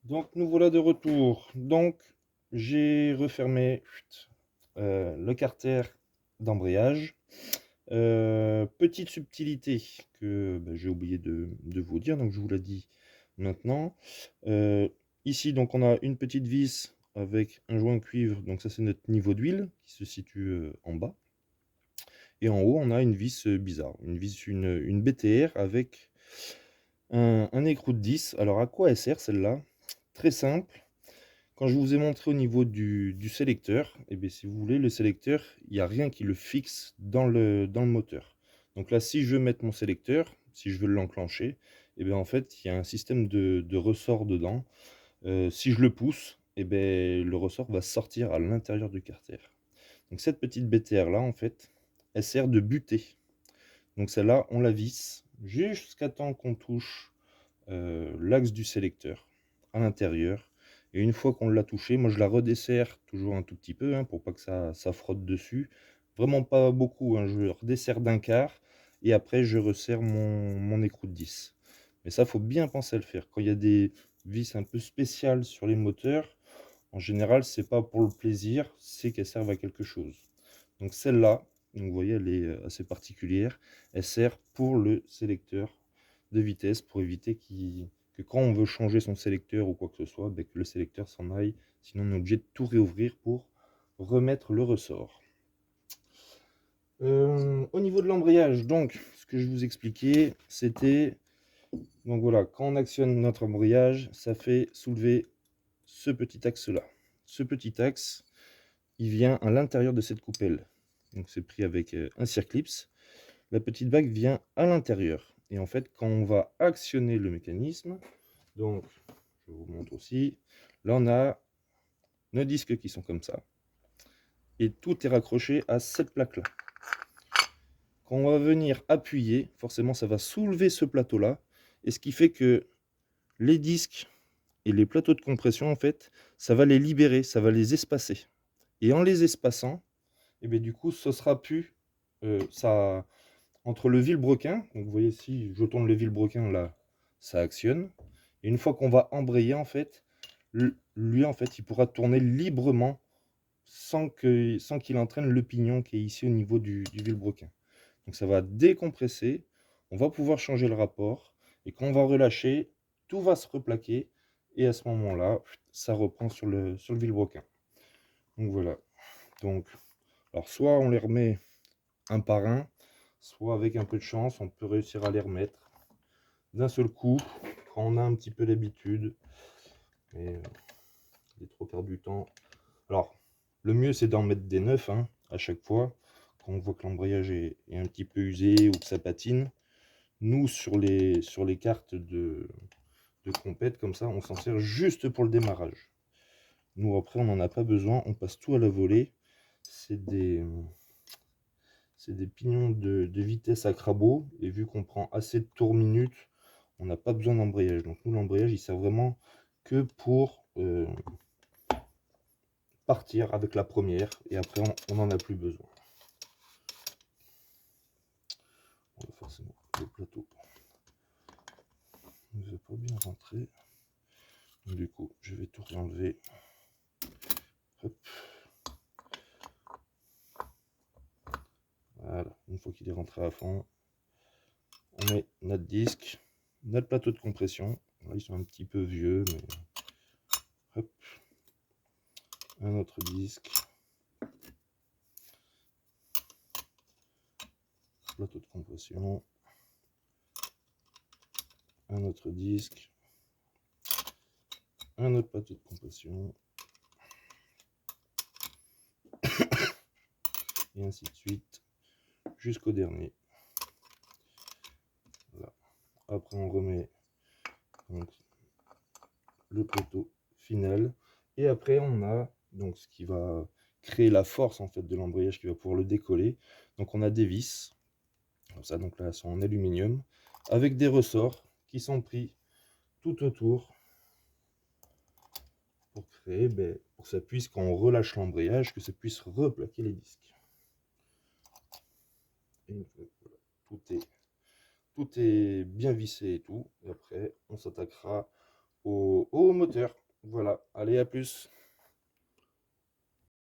Donc nous voilà de retour. Donc j'ai refermé le carter d'embrayage. Petite subtilité que j'ai oublié de vous dire, donc je vous la dis maintenant. Euh, Ici donc on a une petite vis avec un joint cuivre, donc ça c'est notre niveau d'huile qui se situe en bas. Et en haut on a une vis bizarre, une BTR avec un écrou de 10. Alors à quoi elle sert celle-là? Très simple. Quand je vous ai montré au niveau du sélecteur, et bien, si vous voulez, le sélecteur, il n'y a rien qui le fixe dans le moteur. Donc là, si je veux mettre mon sélecteur, si je veux l'enclencher, et bien, en fait, il y a un système de ressort dedans. Si je le pousse, et bien, le ressort va sortir à l'intérieur du carter. Donc cette petite BTR là, en fait, elle sert de butée. Donc celle-là, on la visse jusqu'à temps qu'on touche l'axe du sélecteur à l'intérieur. Et une fois qu'on l'a touché, moi je la redesserre toujours un tout petit peu hein, pour pas que ça frotte dessus. Vraiment pas beaucoup, hein, je le redesserre d'un quart et après je resserre mon écrou de 10. Mais ça, faut bien penser à le faire. Quand il y a des vis un peu spéciales sur les moteurs, en général, c'est pas pour le plaisir, c'est qu'elles servent à quelque chose. Donc celle-là, donc vous voyez, elle est assez particulière. Elle sert pour le sélecteur de vitesse pour éviter que quand on veut changer son sélecteur ou quoi que ce soit, ben, que le sélecteur s'en aille. Sinon, on est obligé de tout réouvrir pour remettre le ressort. Au niveau de l'embrayage, donc, ce que je vous expliquais, c'était, donc voilà, quand on actionne notre embrayage, ça fait soulever ce petit axe-là. Ce petit axe, il vient à l'intérieur de cette coupelle. Donc c'est pris avec un circlips. La petite bague vient à l'intérieur. Et en fait, quand on va actionner le mécanisme, donc je vous montre aussi, là on a nos disques qui sont comme ça. Et tout est raccroché à cette plaque-là. Quand on va venir appuyer, forcément ça va soulever ce plateau-là. Et ce qui fait que les disques et les plateaux de compression, en fait, ça va les libérer, ça va les espacer. Et en les espaçant, et bien du coup, ce sera plus ça entre le vilebrequin. Donc vous voyez, si je tourne le vilebrequin là, ça actionne. Et une fois qu'on va embrayer, en fait, lui, en fait, il pourra tourner librement sans qu'il entraîne le pignon qui est ici au niveau du vilebrequin. Donc ça va décompresser, on va pouvoir changer le rapport, et quand on va relâcher, tout va se replaquer, et à ce moment-là, ça reprend sur le vilebrequin. Donc voilà. Donc, alors soit on les remet un par un, soit avec un peu de chance, on peut réussir à les remettre d'un seul coup, quand on a un petit peu l'habitude. Mais les trois quarts du temps. Alors, le mieux c'est d'en mettre des neufs hein, à chaque fois. Quand on voit que l'embrayage est un petit peu usé ou que ça patine. Nous, sur les cartes de compète, comme ça, on s'en sert juste pour le démarrage. Nous, après, on n'en a pas besoin. On passe tout à la volée. C'est des pignons de vitesse à crabeau. Et vu qu'on prend assez de tours minutes, on n'a pas besoin d'embrayage. Donc nous, l'embrayage, il sert vraiment que pour partir avec la première. Et après, on n'en a plus besoin. Bon, forcément, le plateau ne veut pas bien rentrer. Du coup, je vais tout réenlever. Hop. Voilà, une fois qu'il est rentré à fond, on met notre disque, notre plateau de compression. Là, ils sont un petit peu vieux, mais hop, un autre disque, plateau de compression, un autre disque, un autre plateau de compression, et ainsi de suite, jusqu'au dernier. Voilà. Après, on remet donc, le plateau final, et après, on a donc ce qui va créer la force en fait de l'embrayage qui va pouvoir le décoller. Donc, on a des vis. Comme ça, donc là, elles sont en aluminium, avec des ressorts qui sont pris tout autour pour créer, pour que ça puisse, quand on relâche l'embrayage, que ça puisse replaquer les disques. Et une fois que tout est bien vissé et tout, et après, on s'attaquera au au moteur. Voilà, allez, à plus.